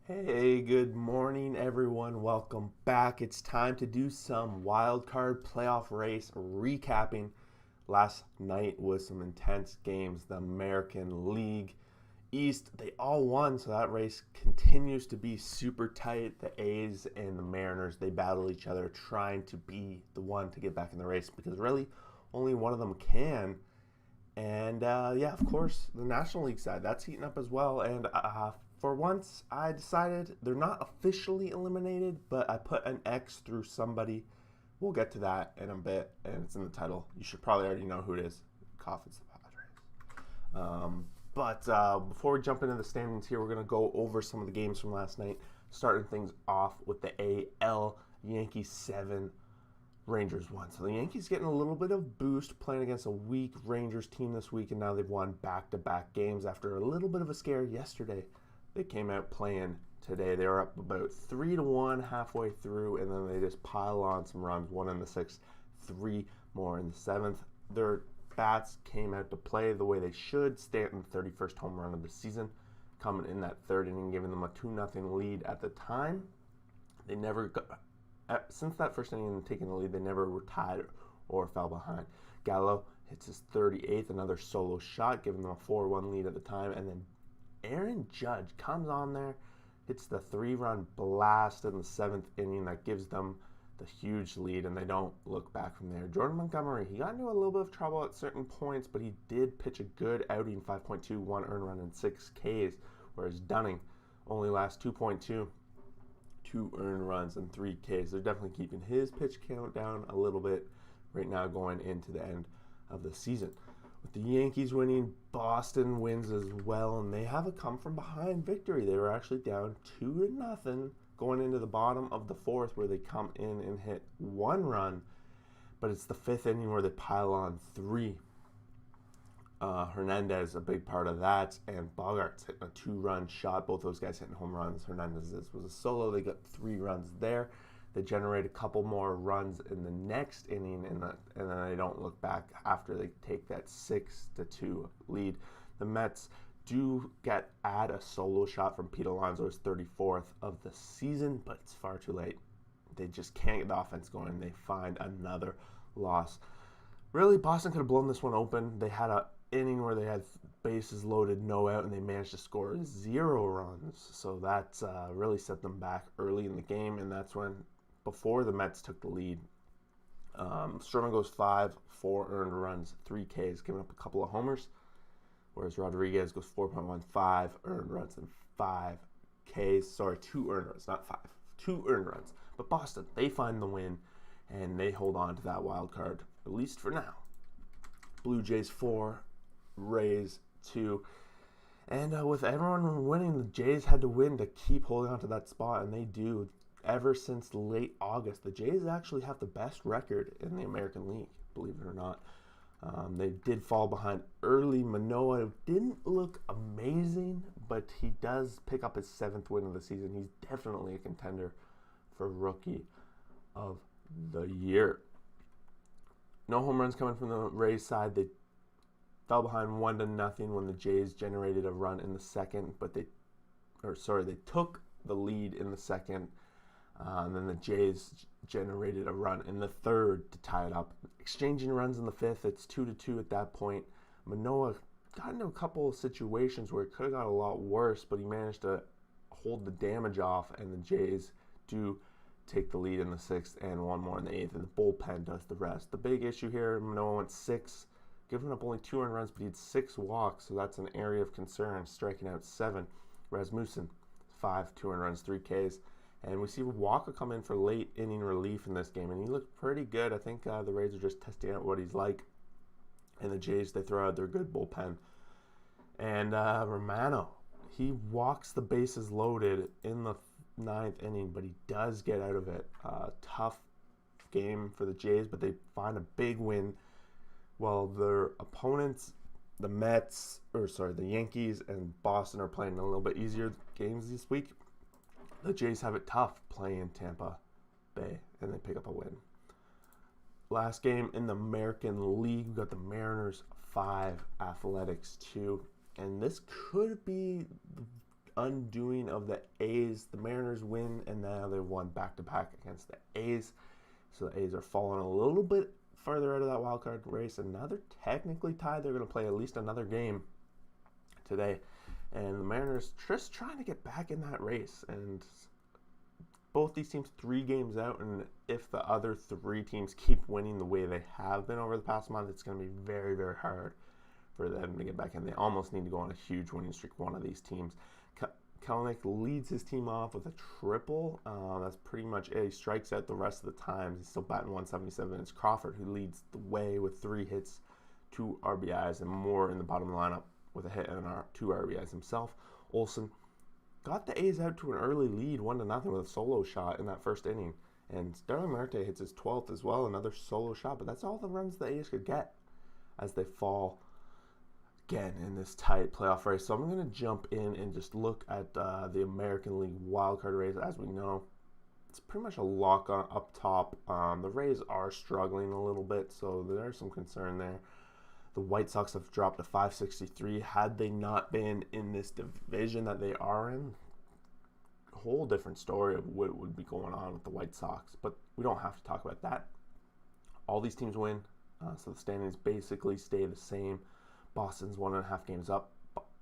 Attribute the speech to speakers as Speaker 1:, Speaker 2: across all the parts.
Speaker 1: Hey, good morning, everyone. Welcome back. It's time to do some wild card playoff race recapping. Last night was some intense games. The American League East, they all won, so that race continues to be super tight. The A's and the Mariners, they battle each other trying to be the one to get back in the race because really only one of them can. And yeah, of course, the National League side, that's heating up as well. And for once, I decided they're not officially eliminated, but I put an X through somebody. We'll get to that in a bit, and it's in the title. You should probably already know who it is. Cough, it's the Padres. But before we jump into the standings here, we're going to go over some of the games from last night, starting things off with the AL. Yankees 7, Rangers won. So the Yankees getting a little bit of boost playing against a weak Rangers team this week, and now they've won back-to-back games after a little bit of a scare yesterday. They came out playing today. They were up about 3-1 halfway through, and then they just pile on some runs, one in the sixth, three more in the seventh. Their bats came out to play the way they should. Stanton's 31st home run of the season coming in that third inning, giving them a 2-0 lead at the time. They never got, since that first inning and taking the lead, they never were tied or fell behind. Gallo hits his 38th, another solo shot, giving them a 4-1 lead at the time. And then Aaron Judge comes on there, hits the 3-run blast in the seventh inning that gives them the huge lead, and they don't look back from there. Jordan Montgomery, he got into a little bit of trouble at certain points, but he did pitch a good outing, 5.2, 1 earned run and 6 Ks, whereas Dunning only lasts 2.2, 2 earned runs and 3 Ks. They're definitely keeping his pitch count down a little bit right now going into the end of the season. With the Yankees winning, Boston wins as well, and they have a come from behind victory. They were actually down 2-0 going into the bottom of the fourth, where they come in and hit 1 run, but it's the fifth inning where they pile on 3. Hernandez, a big part of that, and Bogart's hitting a 2-run shot. Both those guys hitting home runs. Hernandez's was a solo. They got 3 runs there. They generate a couple more runs in the next inning, and then they don't look back after they take that 6-2 lead. The Mets do add a solo shot from Pete Alonso's 34th of the season, but it's far too late. They just can't get the offense going. They find another loss. Really, Boston could have blown this one open. They had a inning where they had bases loaded, no out, and they managed to score 0 runs. So that really set them back early in the game, and that's when, before the Mets took the lead, Sherman goes 5, 4 earned runs, 3 Ks, giving up a couple of homers, whereas Rodriguez goes 4.1, 5 earned runs and 5 Ks. Sorry, 2 earned runs, not 5. 2 earned runs. But Boston, they find the win, and they hold on to that wild card, at least for now. Blue Jays 4, Rays 2. And with everyone winning, the Jays had to win to keep holding on to that spot, and they do. Ever since late August, the Jays actually have the best record in the American League, believe it or not. They did fall behind early. Manoah didn't look amazing, but he does pick up his 7th win of the season. He's definitely a contender for Rookie of the Year. No home runs coming from the Rays side. They fell behind 1-0 when the Jays generated a run in the second, but they took the lead in the second. And then the Jays generated a run in the third to tie it up. Exchanging runs in the fifth, it's 2-2 at that point. Manoah got into a couple of situations where it could have got a lot worse, but he managed to hold the damage off, and the Jays do take the lead in the sixth and one more in the eighth, and the bullpen does the rest. The big issue here, Manoah went 6, giving up only 2 earned runs, but he had 6 walks, so that's an area of concern, striking out 7. Rasmussen, 5, 2 earned runs, 3 Ks. And we see Walker come in for late inning relief in this game, and he looked pretty good. I think the Rays are just testing out what he's like. And the Jays, they throw out their good bullpen. And Romano, he walks the bases loaded in the 9th inning, but he does get out of it. Tough game for the Jays, but they find a big win. While their opponents, the Yankees and Boston are playing a little bit easier games this week. The Jays have it tough playing Tampa Bay, and they pick up a win. Last game in the American League, we got the Mariners 5, Athletics 2, and this could be undoing of the A's. The Mariners win, and now they won back-to-back against the A's. So the A's are falling a little bit further out of that wild card race, and now they're technically tied. They're going to play at least another game today. And the Mariners just trying to get back in that race. And both these teams 3 games out, and if the other 3 teams keep winning the way they have been over the past month, it's going to be very, very hard for them to get back in. They almost need to go on a huge winning streak, one of these teams. Kelenic leads his team off with a triple. That's pretty much it. He strikes out the rest of the times. He's still batting 177. It's Crawford who leads the way with 3 hits, 2 RBIs, and more in the bottom of the lineup with a hit and 2 RBIs himself. Olsen got the A's out to an early lead, 1-0 with a solo shot in that first inning. And Starling Marte hits his 12th as well, another solo shot. But that's all the runs the A's could get as they fall again in this tight playoff race. So I'm going to jump in and just look at the American League wildcard race. As we know, it's pretty much a lock on up top. The Rays are struggling a little bit, so there's some concern there. The White Sox have dropped to 563. Had they not been in this division that they are in, a whole different story of what would be going on with the White Sox. But we don't have to talk about that. All these teams win, so the standings basically stay the same. Boston's 1.5 games up.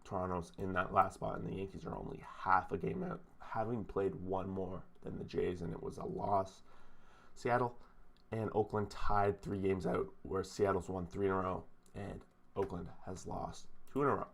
Speaker 1: Toronto's in that last spot, and the Yankees are only half a game out, having played 1 more than the Jays, and it was a loss. Seattle and Oakland tied 3 games out, where Seattle's won 3 in a row, and Oakland has lost 2 in a row.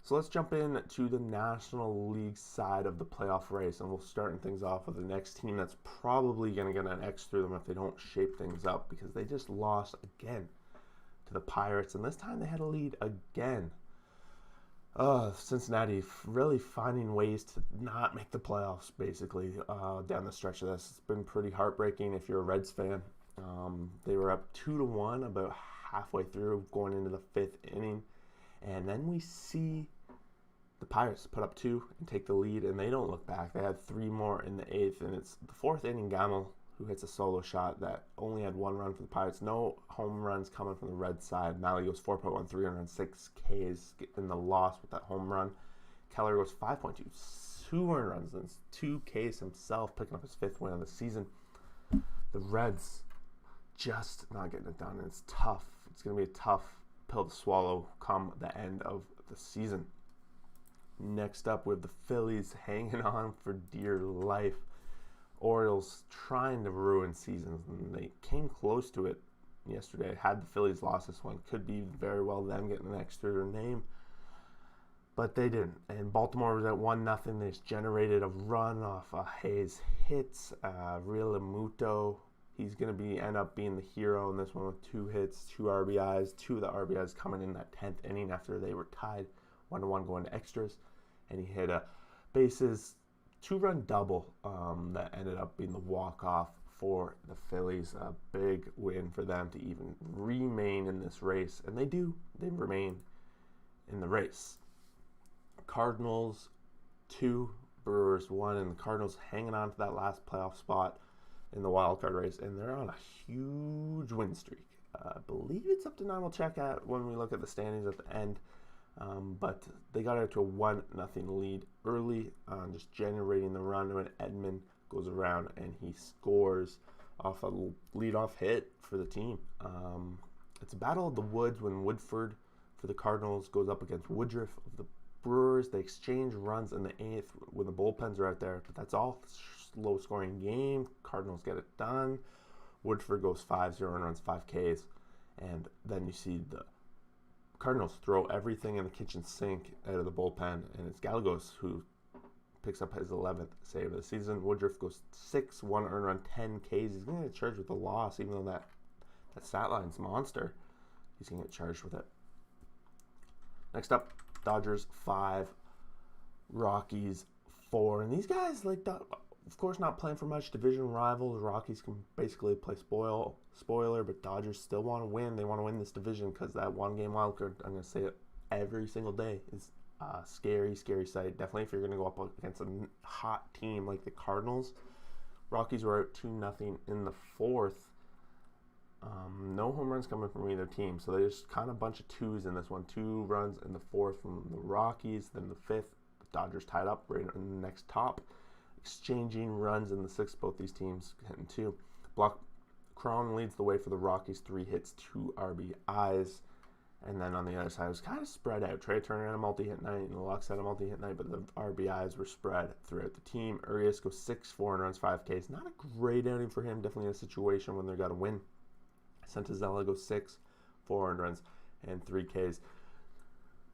Speaker 1: So let's jump in to the National League side of the playoff race, and we'll start things off with the next team that's probably going to get an X through them if they don't shape things up, because they just lost again to the Pirates, and this time they had a lead again. Cincinnati really finding ways to not make the playoffs, basically, down the stretch of this. It's been pretty heartbreaking if you're a Reds fan. They were up 2-1 about halfway through, going into the 5th inning, and then we see the Pirates put up 2 and take the lead, and they don't look back. They had 3 more in the 8th, and it's the 4th inning. Gamel, who hits a solo shot that only had 1 run for the Pirates. No home runs coming from the red side. Malley goes 4.1, 306 Ks in the loss with that home run. Keller goes 5.2, 2 earned runs, and 2 Ks himself, picking up his 5th win of the season. The Reds just not getting it done, and it's tough. It's going to be a tough pill to swallow come the end of the season. Next up, with the Phillies hanging on for dear life. Orioles trying to ruin seasons, and they came close to it yesterday. Had the Phillies lost this one, could be very well them getting an extra name, but they didn't. And Baltimore was at 1-0. They just generated a run off Hayes hits. Realmuto, he's going to end up being the hero in this one with 2 hits, 2 RBIs. 2 of the RBIs coming in that 10th inning after they were tied 1-1 going to extras, and he hit a bases 2-run double that ended up being the walk-off for the Phillies. A big win for them to even remain in this race. And they do. They remain in the race. Cardinals 2, Brewers 1, and the Cardinals hanging on to that last playoff spot in the wild card race. And they're on a huge win streak. I believe it's up to 9. We'll check out when we look at the standings at the end. But they got out to a 1-0 lead early, just generating the run when Edman goes around and he scores off a leadoff hit for the team. It's a battle of the woods when Woodford for the Cardinals goes up against Woodruff of the Brewers. They exchange runs in the 8th when the bullpens are out there, but that's all low-scoring game. Cardinals get it done. Woodford goes 5-0 and runs 5 Ks, and then you see the Cardinals throw everything in the kitchen sink out of the bullpen, and it's Gallegos who picks up his 11th save of the season. Woodruff goes 6, 1 earned run, 10 Ks. He's going to get charged with the loss, even though that stat line's monster. He's going to get charged with it. Next up, Dodgers 5, Rockies 4. And these guys, of course, not playing for much. Division rivals. Rockies can basically play spoiler, but Dodgers still want to win. They want to win this division because that 1-game wild card, I'm going to say it every single day, is a scary, scary sight. Definitely if you're going to go up against a hot team like the Cardinals. Rockies were out 2-0 in the 4th. No home runs coming from either team, so there's kind of a bunch of 2s in this one. 2 runs in the 4th from the Rockies, then the 5th, the Dodgers tied up right in the next top, exchanging runs in the sixth. Both these teams hitting 2. Cron leads the way for the Rockies, 3 hits, 2 RBIs. And then on the other side, it was kind of spread out. Trey Turner had a multi-hit night, and Lux had a multi-hit night, but the RBIs were spread throughout the team. Urias goes 6, 4 runs, 5 Ks. Not a great outing for him. Definitely a situation when they got a win. Santazella goes 6, 4 runs, and 3 Ks.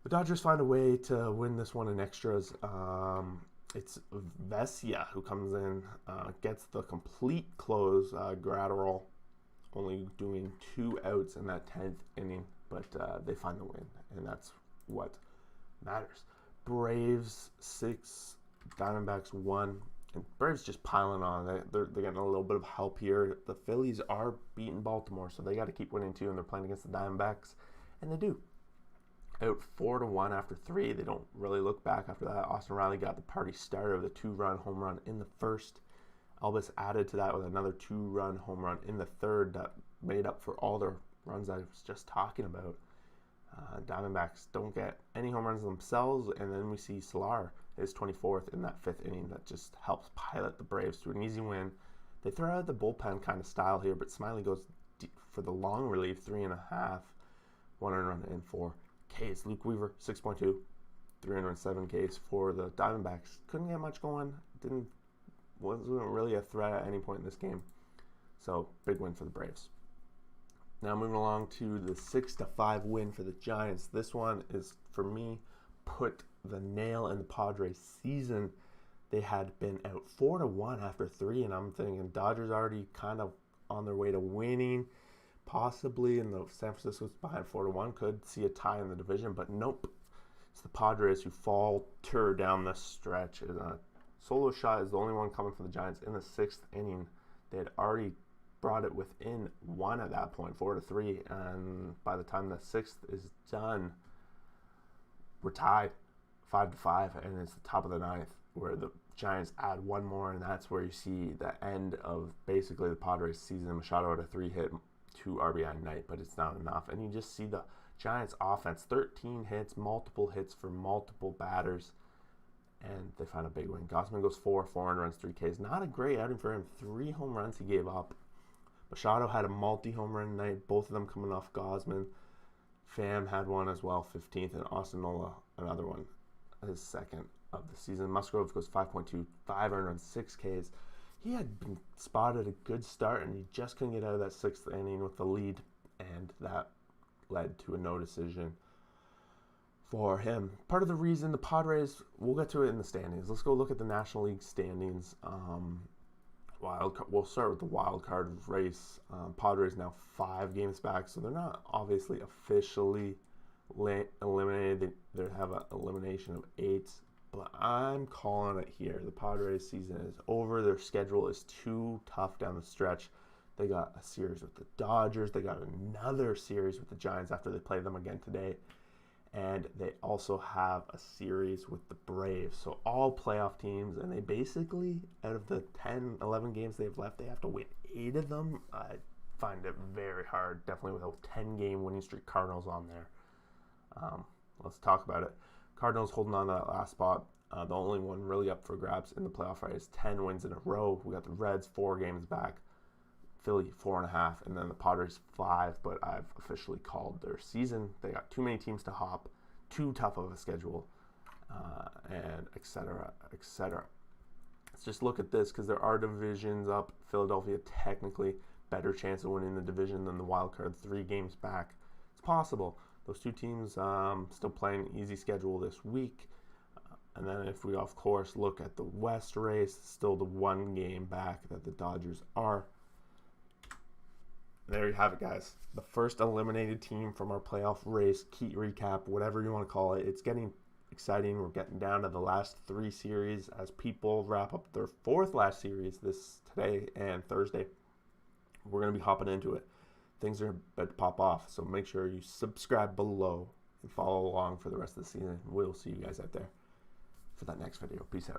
Speaker 1: The Dodgers find a way to win this one in extras. It's Vesia who comes in, gets the complete close. Gratterall only doing 2 outs in that 10th inning. But they find the win, and that's what matters. Braves 6, Diamondbacks 1, and Braves just piling on. They're getting a little bit of help here. The Phillies are beating Baltimore, so they got to keep winning too, and they're playing against the Diamondbacks, and they do. Out 4-1 after 3. They don't really look back after that. Austin Riley got the party started with a 2-run home run in the first. Elvis added to that with another 2-run home run in the third that made up for all their runs I was just talking about. Diamondbacks don't get any home runs themselves, and then we see Solar, his 24th in that 5th inning, that just helps pilot the Braves to an easy win. They throw out the bullpen kind of style here, but Smiley goes for the long relief, 3.5, 1 run and 4 Ks. Luke Weaver, 6.2, 307 Ks for the Diamondbacks. Couldn't get much going. Wasn't really a threat at any point in this game. So big win for the Braves. Now moving along to the 6-5 win for the Giants. This one is, for me, put the nail in the Padres season. They had been out 4-1 after 3, and I'm thinking Dodgers already kind of on their way to winning. Possibly in the San Francisco's behind 4-1, could see a tie in the division, but nope. It's the Padres who falter down the stretch. Solo shot is the only one coming for the Giants in the 6th inning. They had already brought it within 1 at that point, 4-3, and by the time the 6th is done, we're tied 5-5, and it's the top of the 9th where the Giants add 1 more, and that's where you see the end of basically the Padres season. Machado had a 3-hit, 2 RBI night, but it's not enough, and you just see the Giants offense, 13 hits, multiple hits for multiple batters, and they find a big win. Gausman goes 4 runs, 3 Ks. Not a great outing for him. 3 home runs he gave up. Machado had a multi-home run night, both of them coming off Gausman. Pham had one as well, 15th, and Austin Nola, another one, his 2nd of the season. Musgrove goes 5.2, 5 runs, 6 Ks. He had been spotted a good start, and he just couldn't get out of that 6th inning with the lead, and that led to a no decision for him. Part of the reason the Padres, we'll get to it in the standings. Let's go look at the National League standings. We'll start with the wild card race. Padres now 5 games back, so they're not obviously officially eliminated. They have an elimination of 8, but I'm calling it here. The Padres season is over. Their schedule is too tough down the stretch. They got a series with the Dodgers. They got another series with the Giants after they play them again today. And they also have a series with the Braves. So all playoff teams, and they basically, out of the 10, 11 games they have left, they have to win 8 of them. I find it very hard, definitely with a 10-game winning streak. Cardinals on there. Let's talk about it. Cardinals holding on to that last spot. The only one really up for grabs in the playoff race. 10 wins in a row. We got the Reds 4 games back. Philly 4.5, and then the Padres 5, but I've officially called their season. They got too many teams to hop, too tough of a schedule, and et cetera, et cetera. Let's just look at this because there are divisions up. Philadelphia technically better chance of winning the division than the wild card, 3 games back. It's possible. Those 2 teams still playing easy schedule this week. And then if we, of course, look at the West race, still the 1 game back that the Dodgers are. There you have it, guys. The first eliminated team from our playoff race, key recap, whatever you want to call it. It's getting exciting. We're getting down to the last 3 series as people wrap up their 4th last series today and Thursday. We're going to be hopping into it. Things are about to pop off, so make sure you subscribe below and follow along for the rest of the season. We'll see you guys out there for that next video. Peace out.